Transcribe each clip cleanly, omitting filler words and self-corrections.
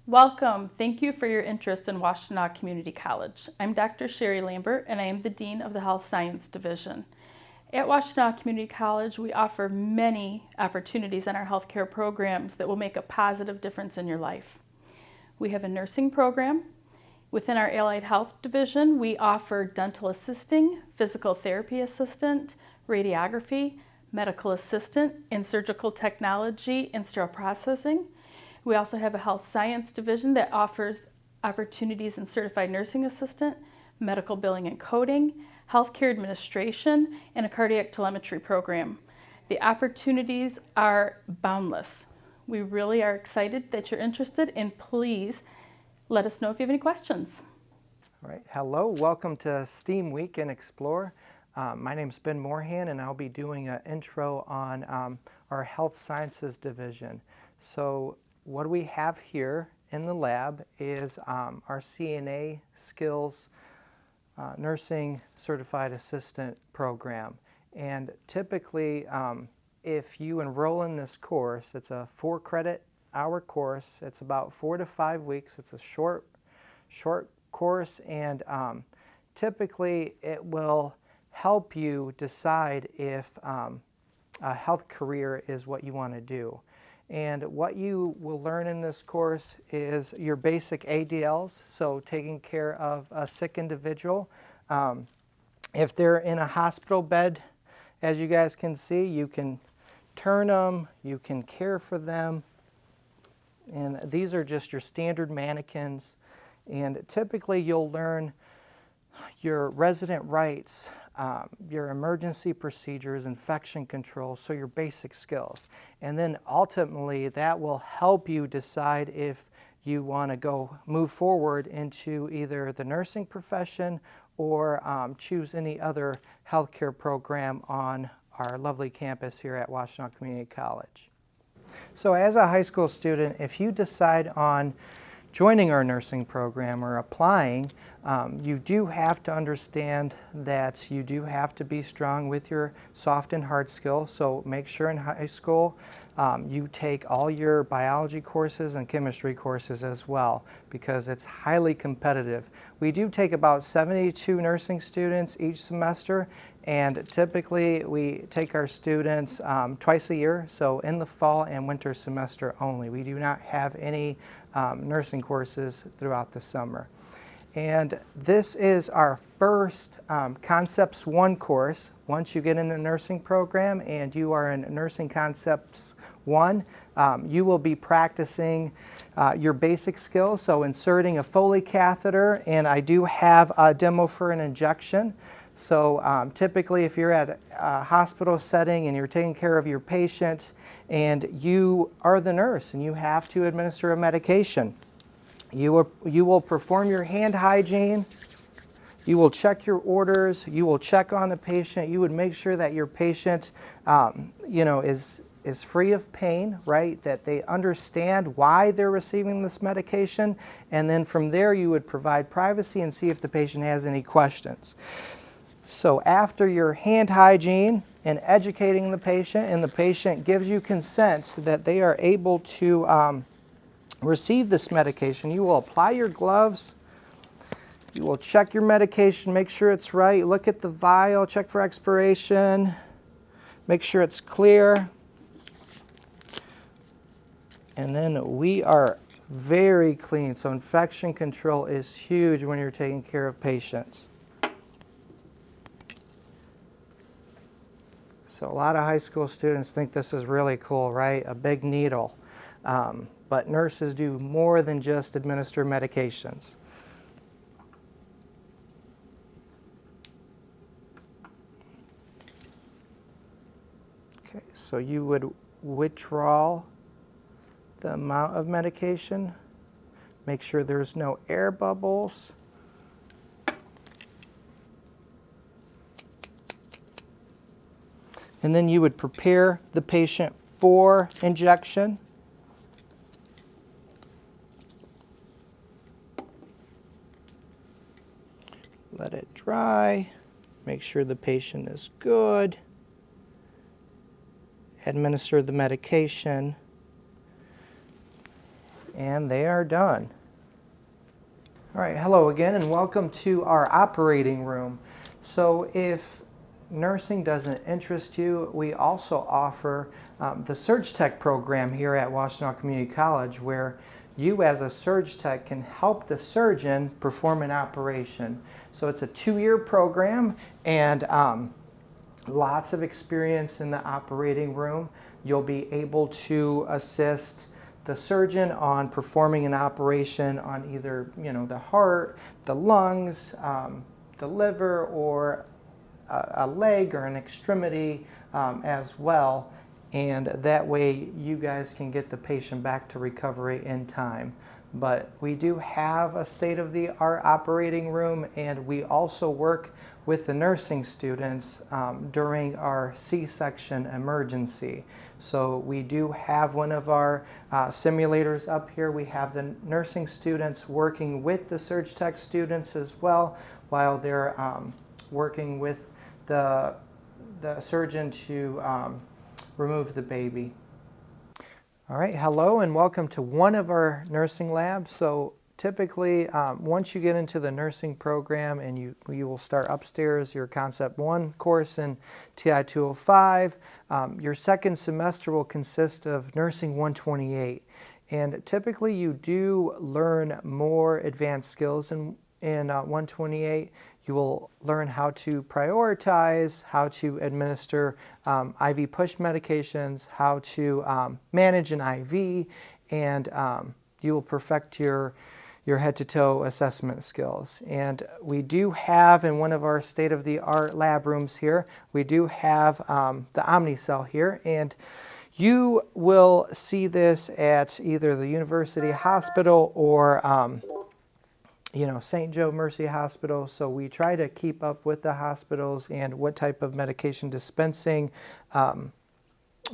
Welcome. Thank you for your interest in Washtenaw Community College. I'm Dr. Sherry Lambert, and I am the Dean of the Health Science Division. At Washtenaw Community College, we offer many opportunities in our healthcare programs that will make a positive difference in your life. We have a nursing program. Within our Allied Health Division, we offer dental assisting, physical therapy assistant, radiography, medical assistant, and surgical technology and sterile processing. We also have a health science division that offers opportunities in certified nursing assistant, medical billing and coding, healthcare administration, and a cardiac telemetry program. The opportunities are boundless. We really are excited that you're interested, and please let us know if you have any questions. All right, hello, welcome to STEAM Week and Explore. My name is Ben Moorhan, and I'll be doing an intro on our Health Sciences Division. So what we have here in the lab is our CNA Skills Nursing Certified Assistant program. And typically, if you enroll in this course, it's a 4-credit-hour course. It's about 4 to 5 weeks. It's a short course, and typically it will help you decide if a health career is what you want to do. And what you will learn in this course is your basic ADLs, so taking care of a sick individual. If they're in a hospital bed, as you guys can see, you can turn them, you can care for them. And these are just your standard mannequins. And typically you'll learn your resident rights, your emergency procedures, infection control, so your basic skills. And then ultimately that will help you decide if you want to move forward into either the nursing profession or choose any other healthcare program on our lovely campus here at Washtenaw Community College. So as a high school student, if you decide on joining our nursing program or applying, you do have to understand that you do have to be strong with your soft and hard skills. So make sure in high school you take all your biology courses and chemistry courses as well, because it's highly competitive. We do take about 72 nursing students each semester, and typically we take our students twice a year, so in the fall and winter semester only. We do not have any nursing courses throughout the summer. And this is our first Concepts 1 course. Once you get in the nursing program and you are in Nursing Concepts 1, you will be practicing your basic skills, so inserting a Foley catheter, and I do have a demo for an injection. So typically if you're at a hospital setting and you're taking care of your patient and you are the nurse and you have to administer a medication, you will perform your hand hygiene, you will check your orders, you will check on the patient, you would make sure that your patient is free of pain, right? That they understand why they're receiving this medication, and then from there you would provide privacy and see if the patient has any questions. So after your hand hygiene and educating the patient, and the patient gives you consent that they are able to receive this medication, you will apply your gloves, you will check your medication, make sure it's right, look at the vial, check for expiration, make sure it's clear. And then we are very clean, so infection control is huge when you're taking care of patients. So a lot of high school students think this is really cool, right? A big needle. But nurses do more than just administer medications. Okay, so you would withdraw the amount of medication. Make sure there's no air bubbles. And then you would prepare the patient for injection. Let it dry. Make sure the patient is good. Administer the medication. And they are done. All right, hello again and welcome to our operating room. So if nursing doesn't interest you, we also offer the Surg Tech program here at Washtenaw Community College, where you as a Surg Tech can help the surgeon perform an operation. So it's a 2-year program and lots of experience in the operating room. You'll be able to assist the surgeon on performing an operation on either, the heart, the lungs, the liver, or a leg or an extremity as well. And that way you guys can get the patient back to recovery in time. But we do have a state-of-the-art operating room, and we also work with the nursing students during our C-section emergency. So we do have one of our simulators up here. We have the nursing students working with the Surg Tech students as well, while they're working with the surgeon to remove the baby. All right, hello and welcome to one of our nursing labs. So typically, once you get into the nursing program and you will start upstairs your Concept 1 course in TI 205, your second semester will consist of Nursing 128. And typically you do learn more advanced skills in 128. You will learn how to prioritize, how to administer IV push medications, how to manage an IV, and you will perfect your head-to-toe assessment skills. And we do have, in one of our state-of-the-art lab rooms here, we do have the Omnicell here, and you will see this at either the University Hospital or St. Joe Mercy Hospital. So we try to keep up with the hospitals and what type of medication dispensing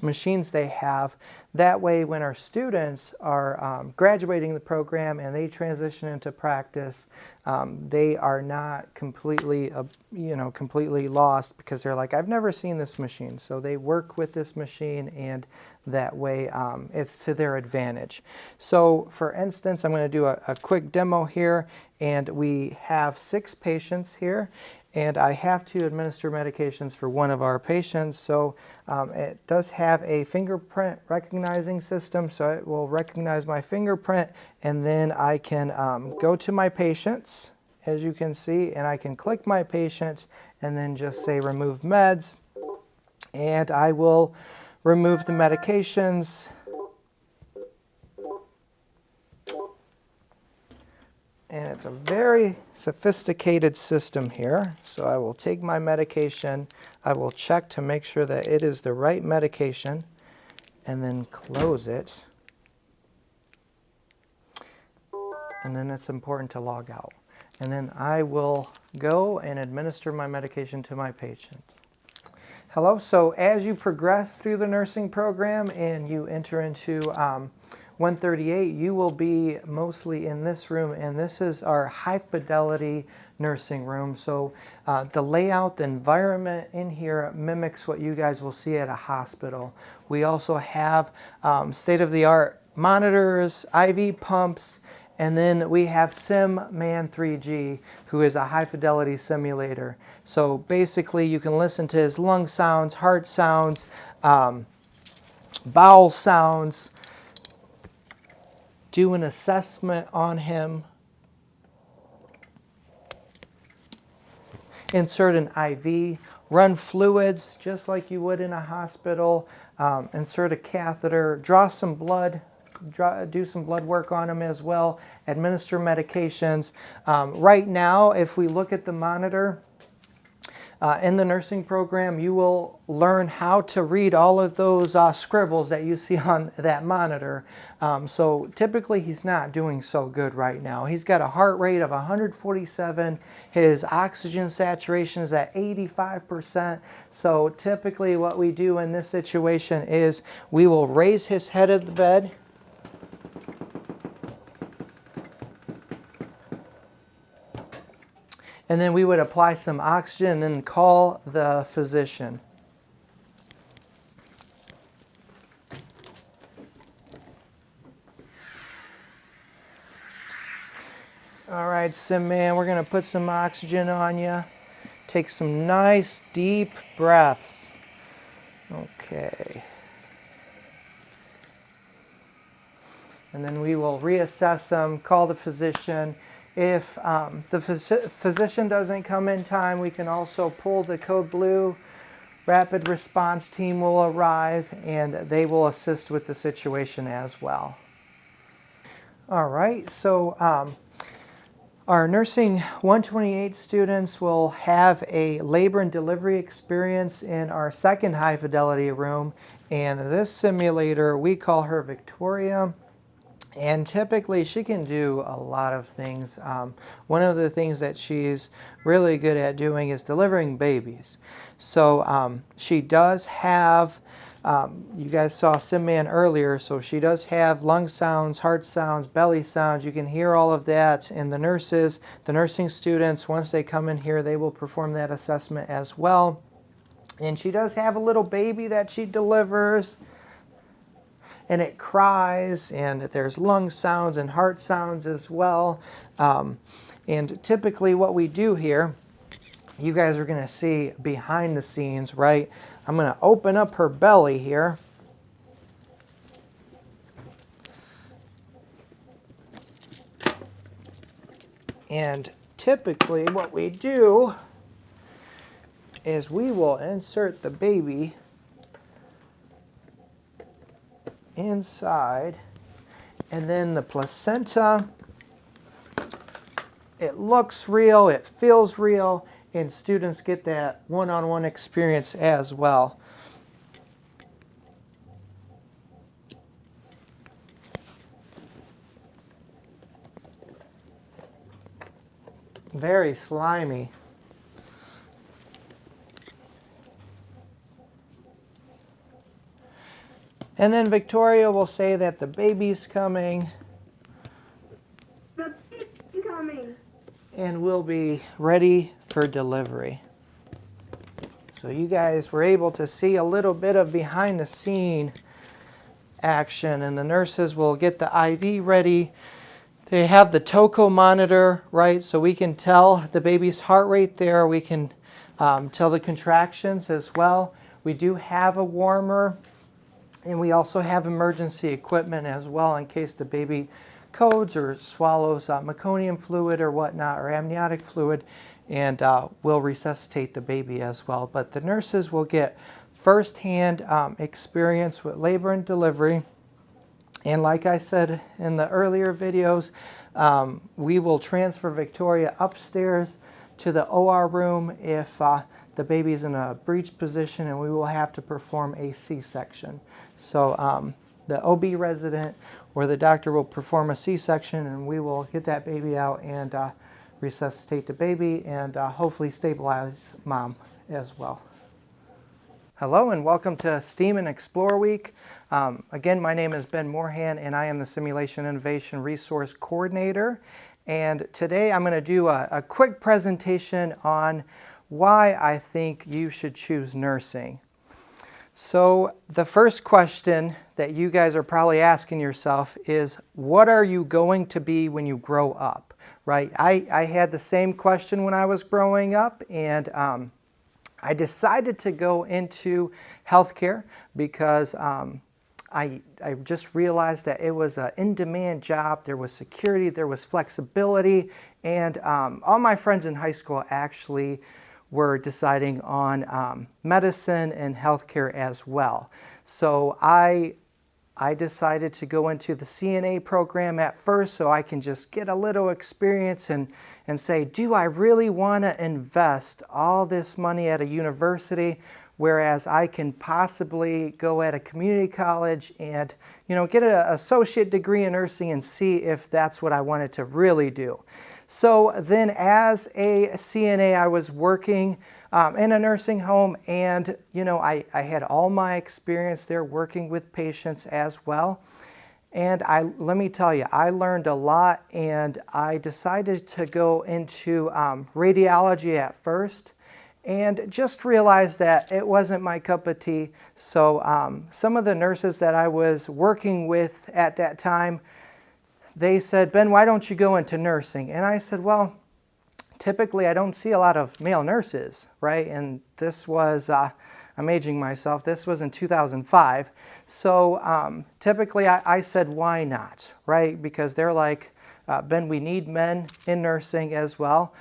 machines they have. That way, when our students are graduating the program and they transition into practice, they are not completely, completely lost, because they're like, I've never seen this machine. So they work with this machine, and that way it's to their advantage. So for instance, I'm going to do a quick demo here, and we have 6 patients here. And I have to administer medications for one of our patients. So it does have a fingerprint recognizing system, so it will recognize my fingerprint, and then I can go to my patients, as you can see, and I can click my patient and then just say remove meds, and I will remove the medications. And it's a very sophisticated system here. So I will take my medication, I will check to make sure that it is the right medication, and then close it. And then it's important to log out. And then I will go and administer my medication to my patient. Hello, so as you progress through the nursing program and you enter into 138, you will be mostly in this room, and this is our high fidelity nursing room. So the layout, the environment in here mimics what you guys will see at a hospital. We also have state-of-the-art monitors, IV pumps, and then we have SimMan 3G, who is a high fidelity simulator. So basically you can listen to his lung sounds, heart sounds, bowel sounds, do an assessment on him, insert an IV, run fluids just like you would in a hospital, insert a catheter, draw some blood, do some blood work on him as well, administer medications. Right now, if we look at the monitor, in the nursing program, you will learn how to read all of those scribbles that you see on that monitor. So typically he's not doing so good right now. He's got a heart rate of 147. His oxygen saturation is at 85%. So typically what we do in this situation is we will raise his head of the bed. And then we would apply some oxygen and then call the physician. All right, Sim Man, we're gonna put some oxygen on you. Take some nice deep breaths. Okay. And then we will reassess them, call the physician. If the physician doesn't come in time, we can also pull the code blue. Rapid response team will arrive and they will assist with the situation as well. All right, so our nursing 128 students will have a labor and delivery experience in our second high fidelity room. And this simulator, we call her Victoria. And typically she can do a lot of things. One of the things that she's really good at doing is delivering babies. So she does have, you guys saw Sim Man earlier, so she does have lung sounds, heart sounds, belly sounds. You can hear all of that. And the nurses, the nursing students, once they come in here, they will perform that assessment as well. And she does have a little baby that she delivers. And it cries, and there's lung sounds and heart sounds as well. And typically what we do here, you guys are going to see behind the scenes, right? I'm going to open up her belly here. And typically what we do is we will insert the baby inside, and then the placenta, it looks real, it feels real, and students get that one-on-one experience as well. Very slimy. And then Victoria will say that the baby's coming. The baby's coming. And we'll be ready for delivery. So you guys were able to see a little bit of behind the scene action, and the nurses will get the IV ready. They have the TOCO monitor, right? So we can tell the baby's heart rate there. We can tell the contractions as well. We do have a warmer. And we also have emergency equipment as well in case the baby codes or swallows meconium fluid or whatnot, or amniotic fluid, and we'll resuscitate the baby as well. But the nurses will get firsthand experience with labor and delivery. And like I said in the earlier videos, we will transfer Victoria upstairs to the OR room if the baby's in a breech position, and we will have to perform a C-section. So the OB resident or the doctor will perform a C-section, and we will get that baby out and resuscitate the baby and hopefully stabilize mom as well. Hello and welcome to STEAM and Explore Week. Again, my name is Ben Moorhan and I am the Simulation Innovation Resource Coordinator. And today I'm going to do a quick presentation on why I think you should choose nursing. So the first question that you guys are probably asking yourself is, what are you going to be when you grow up, right? I had the same question when I was growing up, and I decided to go into healthcare because I just realized that it was an in-demand job. There was security, there was flexibility, and all my friends in high school actually were deciding on medicine and healthcare as well. So I decided to go into the CNA program at first so I can just get a little experience and say, do I really want to invest all this money at a university, whereas I can possibly go at a community college and get an associate degree in nursing and see if that's what I wanted to really do. So then as a CNA, I was working in a nursing home, and I had all my experience there working with patients as well. And let me tell you, I learned a lot, and I decided to go into radiology at first and just realized that it wasn't my cup of tea. So some of the nurses that I was working with at that time, they said, Ben, why don't you go into nursing? And I said, well, typically I don't see a lot of male nurses, right? And this was, I'm aging myself, this was in 2005. So typically I said, why not, right? Because they're like, Ben, we need men in nursing as well.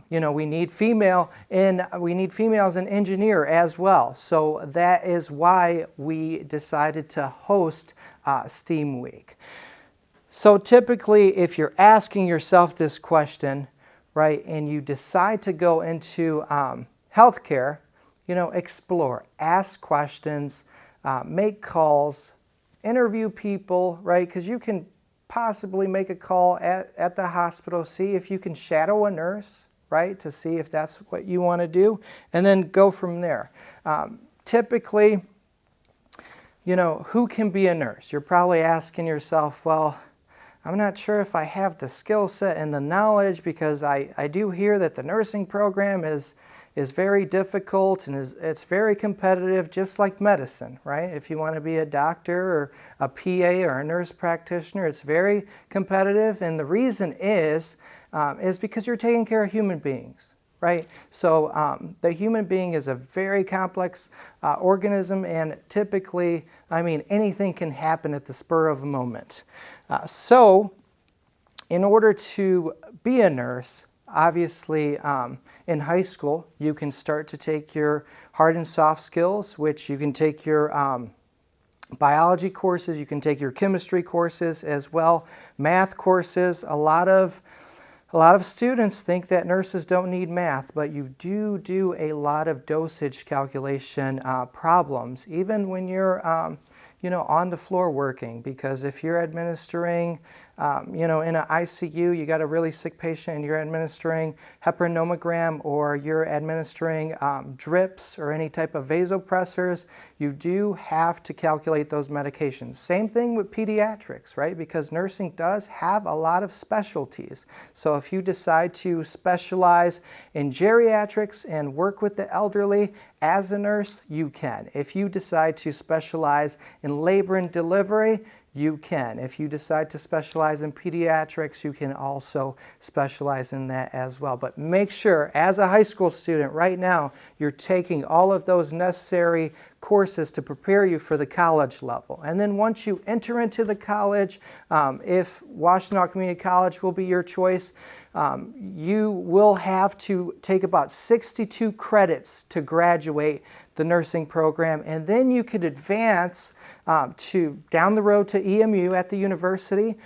We need females in engineer as well. So that is why we decided to host STEAM Week. So typically, if you're asking yourself this question, right, and you decide to go into healthcare, explore, ask questions, make calls, interview people, right, because you can possibly make a call at the hospital, see if you can shadow a nurse, right, to see if that's what you want to do, and then go from there. Typically, who can be a nurse? You're probably asking yourself, well, I'm not sure if I have the skill set and the knowledge, because I do hear that the nursing program is very difficult and it's very competitive, just like medicine, right? If you want to be a doctor or a PA or a nurse practitioner, it's very competitive, and the reason is because you're taking care of human beings, right? So the human being is a very complex organism, and typically, anything can happen at the spur of a moment. So in order to be a nurse, obviously, in high school, you can start to take your hard and soft skills, which you can take your biology courses, you can take your chemistry courses as well, math courses. A lot of students think that nurses don't need math, but you do a lot of dosage calculation problems, even when you're on the floor working, because if you're administering in an ICU, you got a really sick patient and you're administering heparin nomogram, or you're administering drips or any type of vasopressors, you do have to calculate those medications. Same thing with pediatrics, right? Because nursing does have a lot of specialties. So if you decide to specialize in geriatrics and work with the elderly as a nurse, you can. If you decide to specialize in labor and delivery, you can. If you decide to specialize in pediatrics, you can also specialize in that as well. But make sure, as a high school student right now, you're taking all of those necessary courses to prepare you for the college level. And then once you enter into the college, if Washtenaw Community College will be your choice, you will have to take about 62 credits to graduate the nursing program, and then you could advance to down the road to EMU at the university,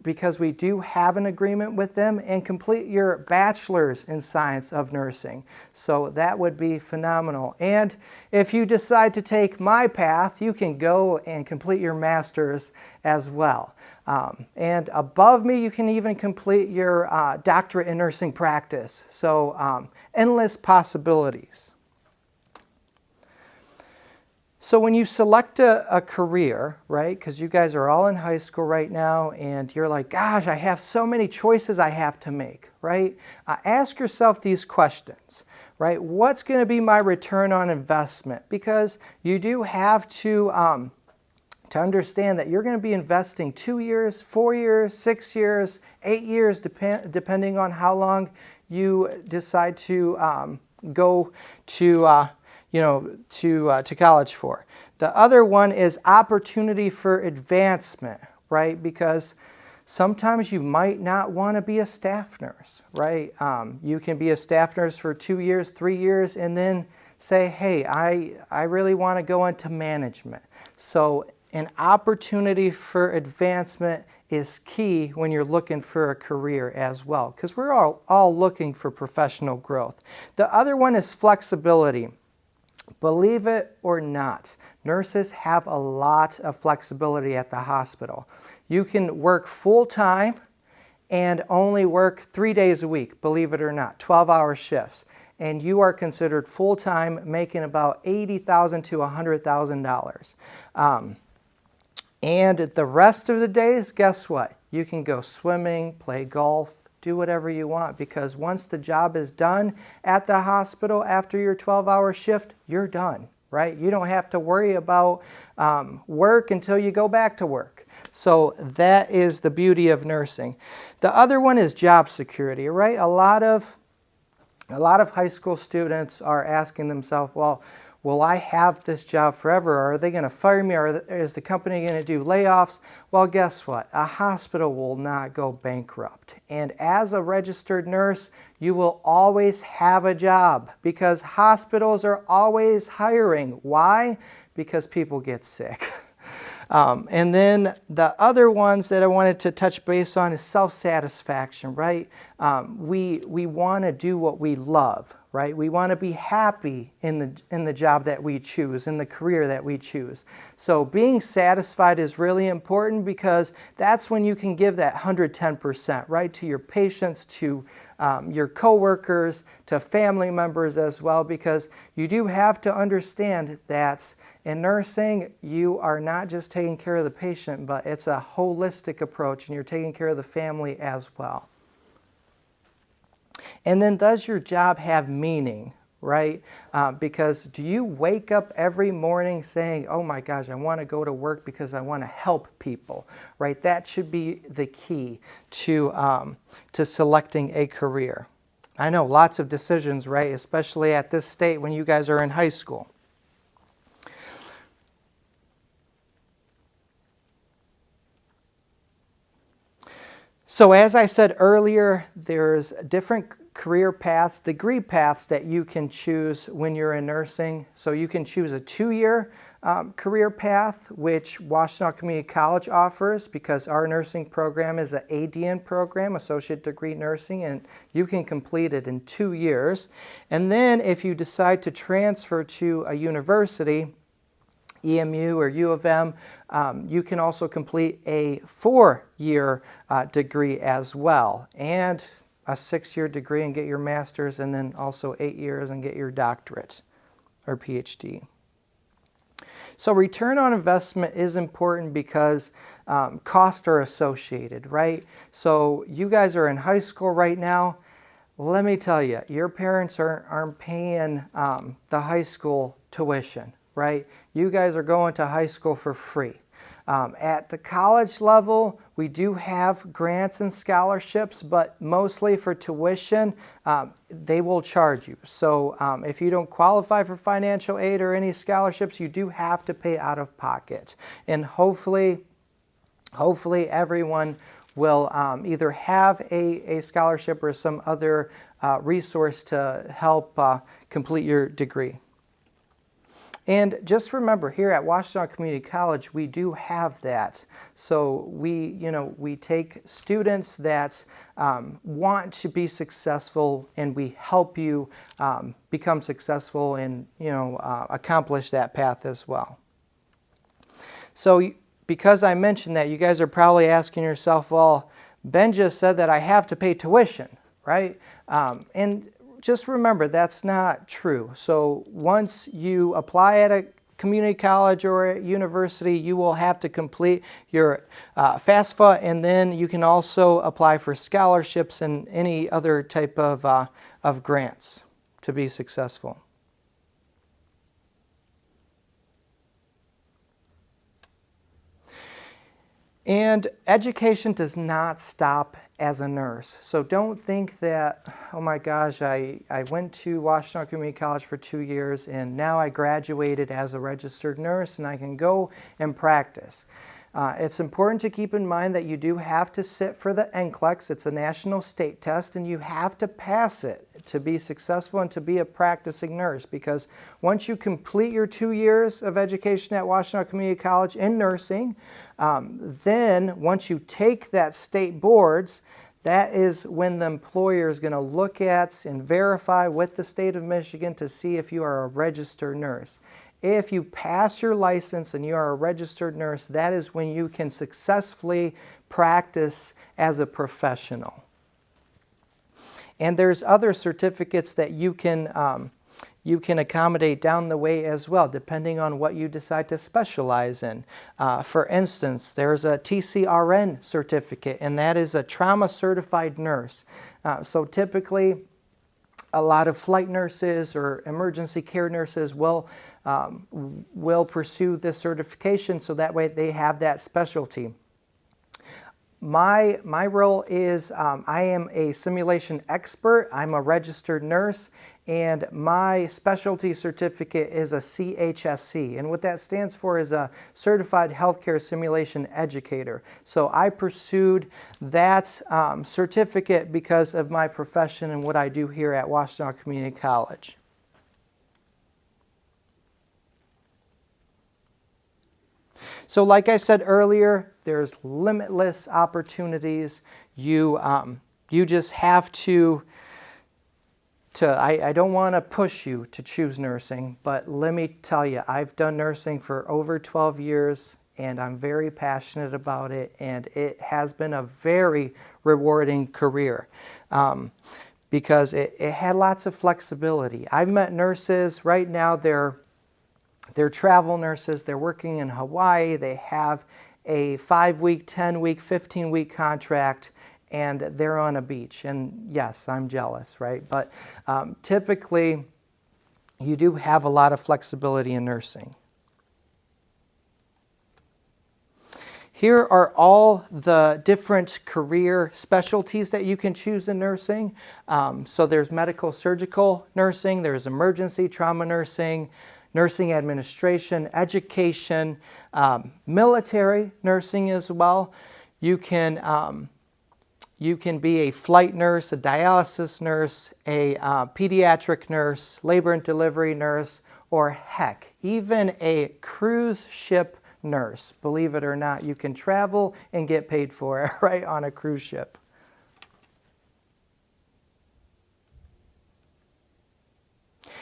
because we do have an agreement with them, and complete your bachelor's in science of nursing. So that would be phenomenal. And if you decide to take my path, you can go and complete your master's as well. And above me, you can even complete your doctorate in nursing practice. So endless possibilities. So when you select a career, right, because you guys are all in high school right now, and you're like, gosh, I have so many choices I have to make, right? Ask yourself these questions, right? What's going to be my return on investment? Because you do have to understand that you're going to be investing 2 years, 4 years, 6 years, 8 years, depending on how long you decide to go to college for. The other one is opportunity for advancement, right? Because sometimes you might not want to be a staff nurse, right? You can be a staff nurse for 2 years, 3 years, and then say, hey, I really want to go into management. So an opportunity for advancement is key when you're looking for a career as well, because we're all looking for professional growth. The other one is flexibility. Believe it or not, nurses have a lot of flexibility at the hospital. You can work full-time and only work 3 days a week, believe it or not, 12-hour shifts. And you are considered full-time, making about $80,000 to $100,000. And the rest of the days, guess what? You can go swimming, play golf, do whatever you want, because once the job is done at the hospital after your 12-hour shift, you're done, right? You don't have to worry about work until you go back to work. So that is the beauty of nursing. The other one is job security, right? A lot of high school students are asking themselves, well, will I have this job forever? Or are they going to fire me? Or is the company going to do layoffs? Well, guess what? A hospital will not go bankrupt. And as a registered nurse, you will always have a job because hospitals are always hiring. Why? Because people get sick. And then the other ones that I wanted to touch base on is self-satisfaction, right? We want to do what we love, right? We want to be happy in the job that we choose, in the career that we choose. So being satisfied is really important because that's when you can give that 110%, right? To your patients, to your coworkers, to family members as well, because you do have to understand that in nursing, you are not just taking care of the patient, but it's a holistic approach and you're taking care of the family as well. And then does your job have meaning, right? Because do you wake up every morning saying, oh my gosh, I want to go to work because I want to help people, right? That should be the key to selecting a career. I know lots of decisions, right? Especially at this state when you guys are in high school. So as I said earlier, there's different career paths, degree paths that you can choose when you're in nursing. So you can choose a 2-year career path, which Washtenaw Community College offers because our nursing program is an ADN program, Associate Degree Nursing, and you can complete it in 2 years. And then if you decide to transfer to a university, EMU or U of M, you can also complete a 4-year degree as well, and a 6-year degree and get your master's, and then also 8 years and get your doctorate or PhD. So return on investment is important because costs are associated, right? So you guys are in high school right now. Let me tell you, your parents aren't paying the high school tuition, right? You guys are going to high school for free. At the college level, we do have grants and scholarships, but mostly for tuition, they will charge you. So if you don't qualify for financial aid or any scholarships, you do have to pay out of pocket. And hopefully everyone will either have a scholarship or some other resource to help complete your degree. And just remember, here at Washtenaw Community College, we do have that. So we take students that want to be successful, and we help you become successful and accomplish that path as well. So because I mentioned that, you guys are probably asking yourself, well, Ben just said that I have to pay tuition, right? And just remember, that's not true. So once you apply at a community college or a university, you will have to complete your FAFSA, and then you can also apply for scholarships and any other type of grants to be successful. And education does not stop as a nurse. So don't think that, oh my gosh, I went to Washtenaw Community College for 2 years and now I graduated as a registered nurse and I can go and practice. It's important to keep in mind that you do have to sit for the NCLEX. It's a national state test, and you have to pass it to be successful and to be a practicing nurse, because once you complete your 2 years of education at Washtenaw Community College in nursing, then once you take that state boards, that is when the employer is going to look at and verify with the state of Michigan to see if you are a registered nurse. If you pass your license and you are a registered nurse, that is when you can successfully practice as a professional. And there's other certificates that you can accommodate down the way as well, depending on what you decide to specialize in. For instance, there's a TCRN certificate, and that is a trauma certified nurse. So typically, a lot of flight nurses or emergency care nurses will pursue this certification, so that way they have that specialty. My role is I am a simulation expert. I'm a registered nurse, and my specialty certificate is a CHSC. And what that stands for is a Certified Healthcare Simulation Educator. So I pursued that certificate because of my profession and what I do here at Washtenaw Community College. So like I said earlier, there's limitless opportunities. You just have to I don't want to push you to choose nursing, but let me tell you, I've done nursing for over 12 years, and I'm very passionate about it, and it has been a very rewarding career because it had lots of flexibility. I've met nurses, right now they're travel nurses, they're working in Hawaii, they have a 5-week, 10-week, 15-week contract, and they're on a beach. And yes, I'm jealous, right? But typically, you do have a lot of flexibility in nursing. Here are all the different career specialties that you can choose in nursing. So there's medical surgical nursing, there's emergency trauma nursing, nursing administration, education, military nursing as well. You can be a flight nurse, a dialysis nurse, a pediatric nurse, labor and delivery nurse, or heck, even a cruise ship nurse. Believe it or not, you can travel and get paid for it, right, on a cruise ship.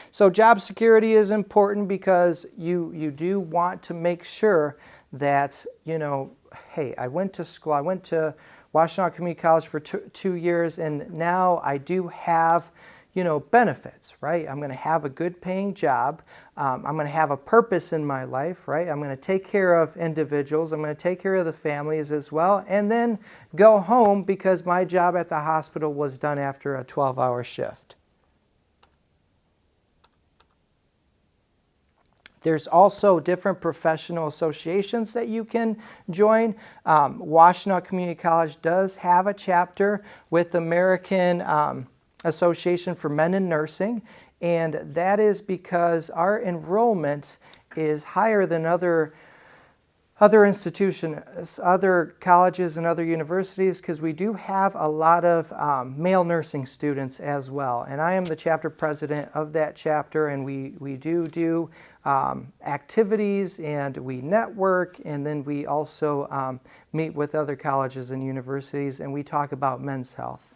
So job security is important because you do want to make sure that, you know, hey, I went to school, I went to Washtenaw Community College for 2 years, and now I do have, you know, benefits, right? I'm going to have a good paying job. I'm going to have a purpose in my life, right? I'm going to take care of individuals. I'm going to take care of the families as well, and then go home because my job at the hospital was done after a 12-hour shift. There's also different professional associations that you can join. Washtenaw Community College does have a chapter with American Association for Men in Nursing, and that is because our enrollment is higher than other institutions, other colleges and other universities, because we do have a lot of male nursing students as well. And I am the chapter president of that chapter, and we do activities, and we network, and then we also meet with other colleges and universities, and we talk about men's health.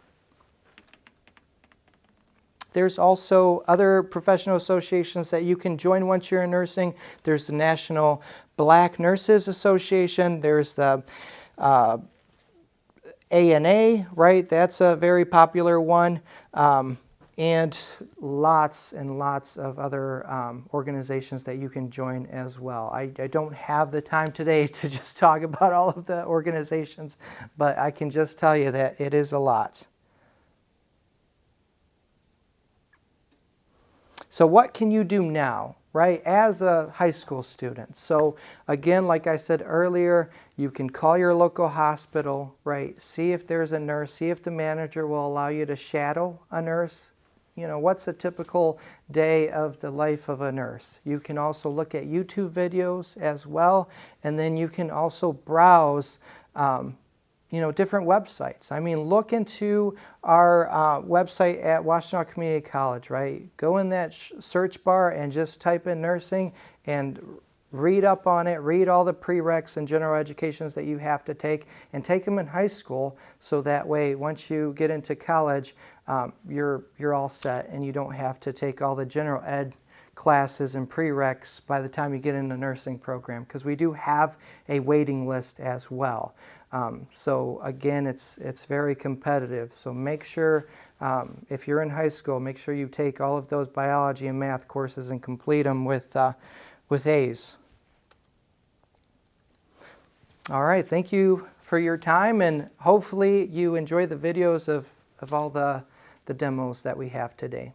There's also other professional associations that you can join once you're in nursing. There's the National Black Nurses Association. There's the ANA, right? That's a very popular one. And lots and lots of other organizations that you can join as well. I don't have the time today to just talk about all of the organizations, but I can just tell you that it is a lot. So what can you do now, right, as a high school student? So again, like I said earlier, you can call your local hospital, right, see if there's a nurse, see if the manager will allow you to shadow a nurse. You know, what's a typical day of the life of a nurse? You can also look at YouTube videos as well, and then you can also browse you know, different websites. I mean, look into our website at Washtenaw Community College, right? Go in that search bar and just type in nursing and read up on it, read all the prereqs and general educations that you have to take, and take them in high school, so that way once you get into college, you're all set and you don't have to take all the general ed classes and prereqs by the time you get in the nursing program, because we do have a waiting list as well. So again, it's very competitive. So make sure, if you're in high school, make sure you take all of those biology and math courses and complete them with A's. All right, thank you for your time, and hopefully you enjoy the videos of all the demos that we have today.